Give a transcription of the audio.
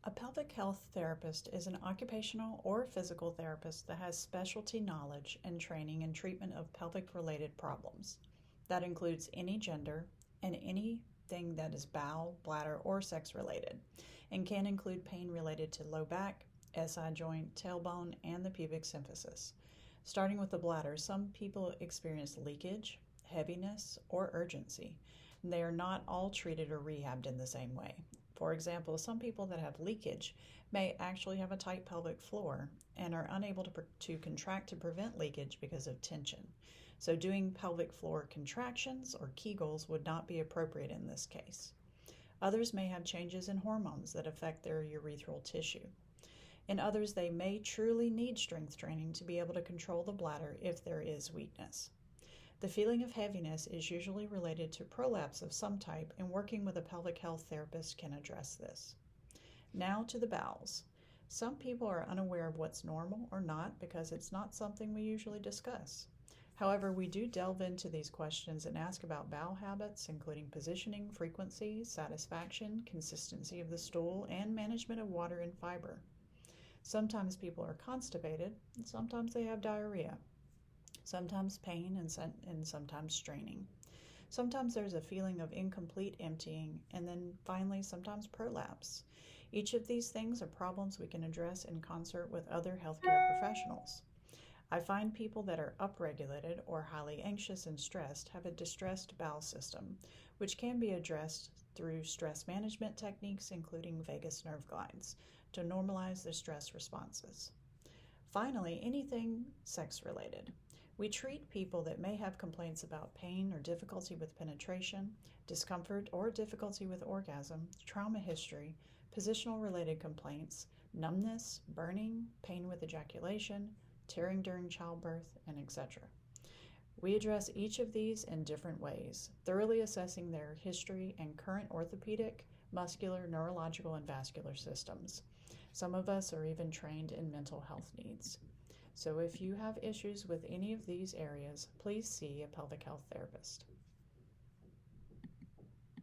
A pelvic health therapist is an occupational or physical therapist that has specialty knowledge and training in treatment of pelvic-related problems. That includes any gender and anything that is bowel, bladder, or sex-related, and can include pain related to low back, SI joint, tailbone, and the pubic symphysis. Starting with the bladder, some people experience leakage, heaviness, or urgency. They are not all treated or rehabbed in the same way. For example, some people that have leakage may actually have a tight pelvic floor and are unable to contract to prevent leakage because of tension. So doing pelvic floor contractions or Kegels would not be appropriate in this case. Others may have changes in hormones that affect their urethral tissue. In others, they may truly need strength training to be able to control the bladder if there is weakness. The feeling of heaviness is usually related to prolapse of some type, and working with a pelvic health therapist can address this. Now to the bowels. Some people are unaware of what's normal or not because it's not something we usually discuss. However, we do delve into these questions and ask about bowel habits, including positioning, frequency, satisfaction, consistency of the stool, and management of water and fiber. Sometimes people are constipated, and sometimes they have diarrhea. Sometimes pain and sometimes straining. Sometimes there's a feeling of incomplete emptying, and then finally sometimes prolapse. Each of these things are problems we can address in concert with other healthcare professionals. I find people that are upregulated or highly anxious and stressed have a distressed bowel system, which can be addressed through stress management techniques, including vagus nerve glides, to normalize the stress responses. Finally, anything sex-related. We treat people that may have complaints about pain or difficulty with penetration, discomfort or difficulty with orgasm, trauma history, positional-related complaints, numbness, burning, pain with ejaculation, tearing during childbirth, and etc. We address each of these in different ways, thoroughly assessing their history and current orthopedic, muscular, neurological, and vascular systems. Some of us are even trained in mental health needs. So if you have issues with any of these areas, please see a pelvic health therapist.